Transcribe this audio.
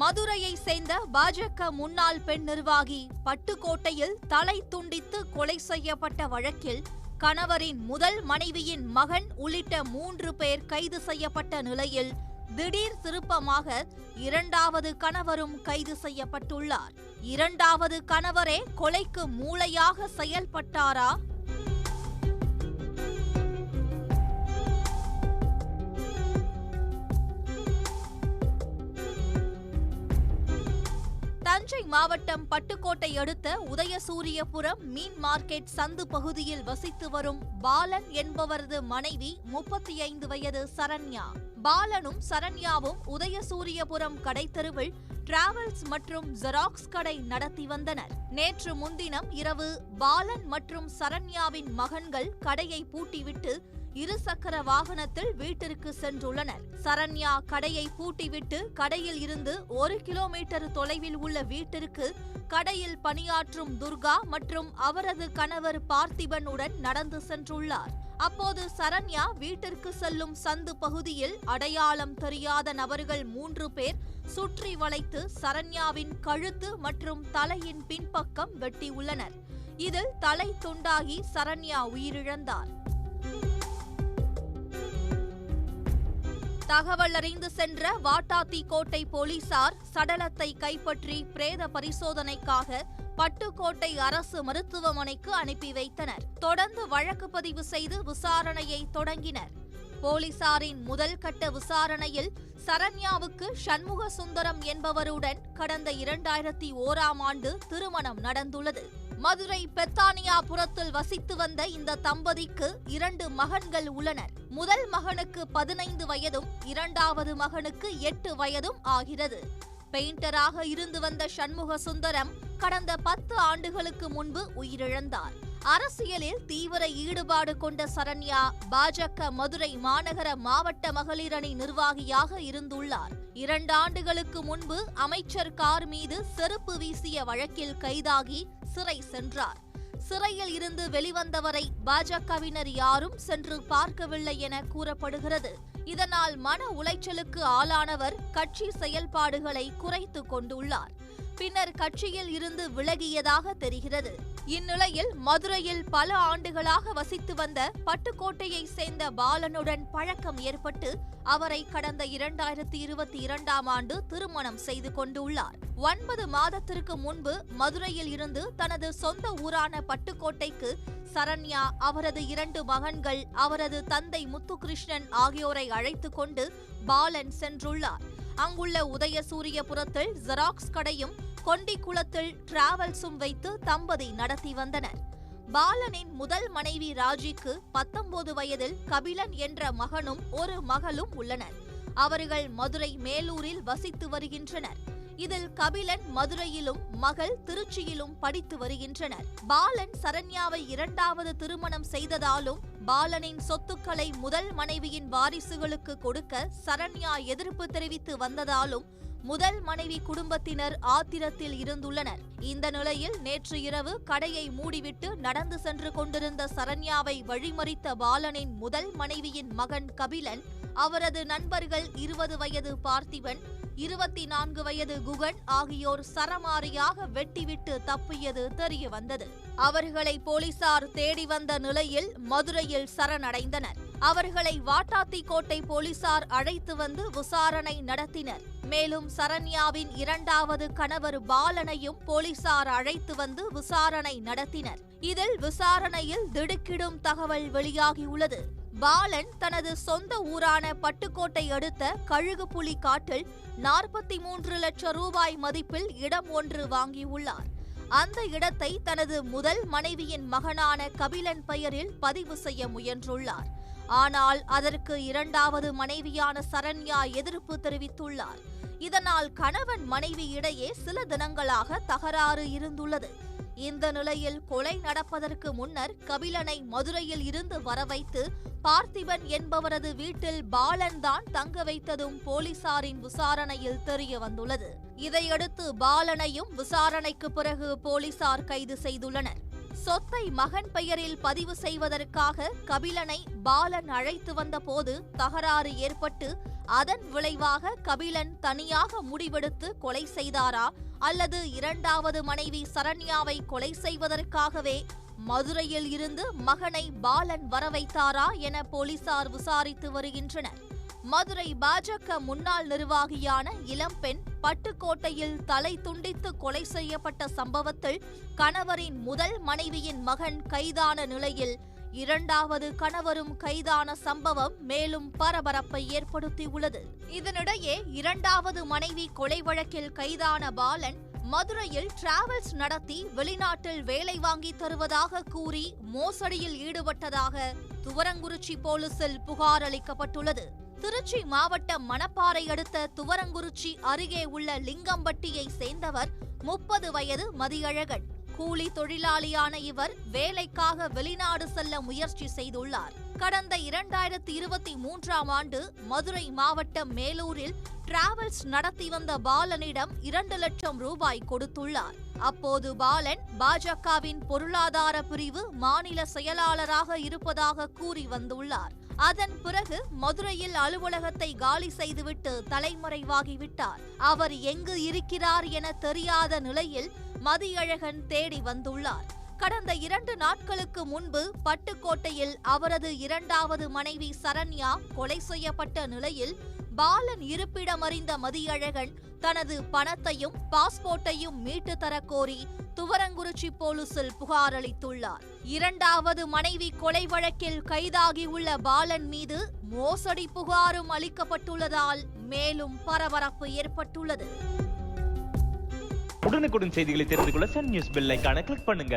மதுரையை சேர்ந்த பாஜக முன்னாள் பெண் நிர்வாகி பட்டுக்கோட்டையில் தலை துண்டித்து கொலை செய்யப்பட்ட வழக்கில் கணவரின் முதல் மனைவியின் மகன் உள்ளிட்ட 3 பேர் கைது செய்யப்பட்ட நிலையில் திடீர் திருப்பமாக இரண்டாவது கணவரும் கைது செய்யப்பட்டுள்ளார். இரண்டாவது கணவரே கொலைக்கு மூளையாக செயல்பட்டாரா? தஞ்சை மாவட்டம் பட்டுக்கோட்டை அடுத்த உதயசூரியபுரம் மீன் மார்க்கெட் சந்து பகுதியில் வசித்து வரும் பாலன் என்பவரது மனைவி 35 வயது சரண்யா. பாலனும் சரண்யாவும் உதயசூரியபுரம் கடைத்தெருவில் டிராவல்ஸ் மற்றும் ஜெராக்ஸ் கடை நடத்தி வந்தனர். நேற்று முன்தினம் இரவு பாலன் மற்றும் சரண்யாவின் மகன்கள் கடையை பூட்டிவிட்டு இருசக்கர வாகனத்தில் வீட்டிற்கு சென்றுள்ளனர். சரண்யா கடையை பூட்டிவிட்டு கடையில் இருந்து 1 கிலோமீட்டர் தொலைவில் உள்ள வீட்டிற்கு கடையில் பணியாற்றும் துர்கா மற்றும் அவரது கணவர் பார்த்திபன் உடன் நடந்து சென்றுள்ளார். அப்போது சரண்யா வீட்டிற்கு செல்லும் சந்து பகுதியில் அடையாளம் தெரியாத நபர்கள் 3 பேர் சுற்றி வளைத்து சரண்யாவின் கழுத்து மற்றும் தலையின் பின்பக்கம் வெட்டியுள்ளனர். இதில் தலை துண்டாகி சரண்யா உயிரிழந்தார். தகவல் அறிந்து சென்ற வாட்டாத்திக்கோட்டை போலீசார் சடலத்தை கைப்பற்றி பிரேத பரிசோதனைக்காக பட்டுக்கோட்டை அரசு மருத்துவமனைக்கு அனுப்பி வைத்தனர். தொடர்ந்து வழக்கு பதிவு செய்து விசாரணையை தொடங்கினர். போலீசாரின் முதல் கட்ட விசாரணையில் சரண்யாவுக்கு சண்முக சுந்தரம் என்பவருடன் கடந்த 2001ஆம் ஆண்டு திருமணம் நடந்துள்ளது. மதுரை பெத்தானியாபுரத்தில் வசித்து வந்த இந்த தம்பதிக்கு 2 மகன்கள் உள்ளனர். முதல் மகனுக்கு 15 வயதும் இரண்டாவது மகனுக்கு 8 வயதும் ஆகிறது. பெயிண்டராக இருந்து வந்த சண்முக சுந்தரம் கடந்த 10 ஆண்டுகளுக்கு முன்பு உயிரிழந்தார். அரசியலில் தீவிர ஈடுபாடு கொண்ட சரண்யா பாஜக மதுரை மாநகர மாவட்ட மகளிர் அணி நிர்வாகியாக இருந்துள்ளார். 2 ஆண்டுகளுக்கு முன்பு அமைச்சர் கார் மீது செருப்பு வீசிய வழக்கில் கைதாகி சிறை சென்றார். சிறையில் இருந்து வெளிவந்தவரை பாஜகவினர் யாரும் சென்று பார்க்கவில்லை என கூறப்படுகிறது. இதனால் மன உளைச்சலுக்கு ஆளானவர் கட்சி செயல்பாடுகளை குறைத்துக் கொண்டுள்ளார். பின்னர் கட்சியில் இருந்து விலகியதாக தெரிகிறது. இந்நிலையில் மதுரையில் பல ஆண்டுகளாக வசித்து வந்த பட்டுக்கோட்டையை சேர்ந்த பாலனுடன் பழக்கம் ஏற்பட்டு அவரை கடந்த 2022ஆம் ஆண்டு திருமணம் செய்து கொண்டுள்ளார். 9 மாதத்திற்கு முன்பு மதுரையில் இருந்து தனது சொந்த ஊரான பட்டுக்கோட்டைக்கு சரண்யா அவரது 2 மகன்கள் அவரது தந்தை முத்துகிருஷ்ணன் ஆகியோரை அழைத்துக் கொண்டு பாலன் சென்றுள்ளார். அங்குள்ள உதயசூரியபுரத்தில் ஜெராக்ஸ் கடையும் கொண்டிக்குளத்தில் டிராவல்ஸும் வைத்து தம்பதி நடத்தி வந்தனர். பாலனின் முதல் மனைவி ராஜிக்கு 19 வயதில் கபிலன் என்ற மகனும் ஒரு மகளும் உள்ளனர். அவர்கள் மதுரை மேலூரில் வசித்து வருகின்றனர். இதில் கபிலன் மதுரையிலும் மகள் திருச்சியிலும் படித்து வருகின்றனர். பாலன் சரண்யாவை 2வது திருமணம் செய்ததாலும் பாலனின் சொத்துக்களை முதல் மனைவியின் வாரிசுகளுக்கு கொடுக்க சரண்யா எதிர்ப்பு தெரிவித்து வந்ததாலும் முதல் மனைவி குடும்பத்தினர் ஆத்திரத்தில் இருந்துள்ளனர். இந்த நிலையில் நேற்று இரவு கடையை மூடிவிட்டு நடந்து சென்று கொண்டிருந்த சரண்யாவை வழிமறித்த பாலனின் முதல் மனைவியின் மகன் கபிலன், அவரது நண்பர்கள் 20 வயது பார்த்திபன், 24 வயது குகன் ஆகியோர் சரமாரியாக வெட்டிவிட்டு தப்பியது தெரிய வந்தது. அவர்களை போலீசார் தேடி வந்த நிலையில் மதுரையில் சரணடைந்தனர். அவர்களை வாட்டாத்திக்கோட்டை போலீசார் அழைத்து வந்து விசாரணை நடத்தினர். மேலும் சரண்யாவின் 2வது கணவர் பாலனையும் போலீசார் அழைத்து வந்து விசாரணை நடத்தினர். இதில் விசாரணையில் திடுக்கிடும் தகவல் வெளியாகியுள்ளது. பாலன் தனது சொந்த ஊரான பட்டுக்கோட்டை அடுத்த கழுகுப்புலி காட்டில் 43 லட்சம் ரூபாய் மதிப்பில் இடம் ஒன்று வாங்கியுள்ளார். அந்த இடத்தை தனது முதல் மனைவியின் மகனான கபிலன் பெயரில் பதிவு செய்ய முயன்றுள்ளார். ஆனால் அதற்கு 2வது மனைவியான சரண்யா எதிர்ப்பு தெரிவித்துள்ளார். இதனால் கணவன் மனைவி இடையே சில தினங்களாக தகராறு இருந்துள்ளது. இந்த நிலையில் கொலை நடப்பதற்கு முன்னர் கபிலனை மதுரையில் இருந்து வரவைத்து பார்த்திபன் என்பவரது வீட்டில் பாலன் தான் தங்க வைத்ததும் போலீசாரின் விசாரணையில் தெரிய வந்துள்ளது. இதையடுத்து பாலனையும் விசாரணைக்கு பிறகு போலீசார் கைது செய்துள்ளனர். சொத்தை மகன் பெயரில் பதிவு செய்வதற்காக கபிலனை பாலன் அழைத்து வந்த போது தகராறு ஏற்பட்டு அதன் விளைவாக கபிலன் தனியாக முடிவெடுத்து கொலை செய்தாரா அல்லது இரண்டாவது மனைவி சரண்யாவை கொலை செய்வதற்காகவே மதுரையில் இருந்து மகனை பாலன் வரவைத்தாரா என போலீசார் விசாரித்து வருகின்றனர். மதுரை பாஜக முன்னாள் நிர்வாகியான இளம்பெண் பட்டுக்கோட்டையில் தலை துண்டித்து கொலை செய்யப்பட்ட சம்பவத்தில் கணவரின் முதல் மனைவியின் மகன் கைதான நிலையில் இரண்டாவது கணவரும் கைதான சம்பவம் மேலும் பரபரப்பை ஏற்படுத்தியுள்ளது. இதனிடையே இரண்டாவது மனைவி கொலை வழக்கில் கைதான பாலன் மதுரையில் டிராவல்ஸ் நடத்தி வெளிநாட்டில் வேலை வாங்கி தருவதாக கூறி மோசடியில் ஈடுபட்டதாக துவரங்குறிச்சி போலீசில் புகார் அளிக்கப்பட்டுள்ளது. திருச்சி மாவட்டம் மணப்பாறை அடுத்த துவரங்குறிச்சி அருகே உள்ள லிங்கம்பட்டியை சேர்ந்தவர் 30 வயது மதியழகன். கூலி தொழிலாளியான இவர் வேலைக்காக வெளிநாடு செல்ல முயற்சி செய்துள்ளார். கடந்த 2023ஆம் ஆண்டு மதுரை மாவட்டம் மேலூரில் டிராவல்ஸ் நடத்தி வந்த பாலனிடம் 2 லட்சம் ரூபாய் கொடுத்துள்ளார். அப்போது பாலன் பாஜகவின் பொருளாதார பிரிவு மாநில செயலாளராக இருப்பதாக கூறி வந்துள்ளார். அதன் பிறகு மதுரையில் அலுவலகத்தை காலி செய்துவிட்டு தலைமறைவாகிவிட்டார். அவர் எங்கு இருக்கிறார் என தெரியாத நிலையில் மதியழகன் தேடி வந்துள்ளார். கடந்த 2 நாட்களுக்கு முன்பு பட்டுக்கோட்டையில் அவரது இரண்டாவது மனைவி சரண்யா கொலை செய்யப்பட்ட நிலையில் பாலன் இருப்பிடம் அறிந்த மதியழகன் தனது பணத்தையும் பாஸ்போர்ட்டையும் மீட்டு தரக்கோரி துவரங்குறிச்சி போலீசில் புகார் அளித்துள்ளார். இரண்டாவது மனைவி கொலை வழக்கில் கைதாகியுள்ள பாலன் மீது மோசடி புகாரும் அளிக்கப்பட்டுள்ளதால் மேலும் பரபரப்பு ஏற்பட்டுள்ளது. உடனுக்குடன் செய்திகளை தெரிந்து கொள்ள சன் நியூஸ் பெல் ஐகானை கிளிக் பண்ணுங்க.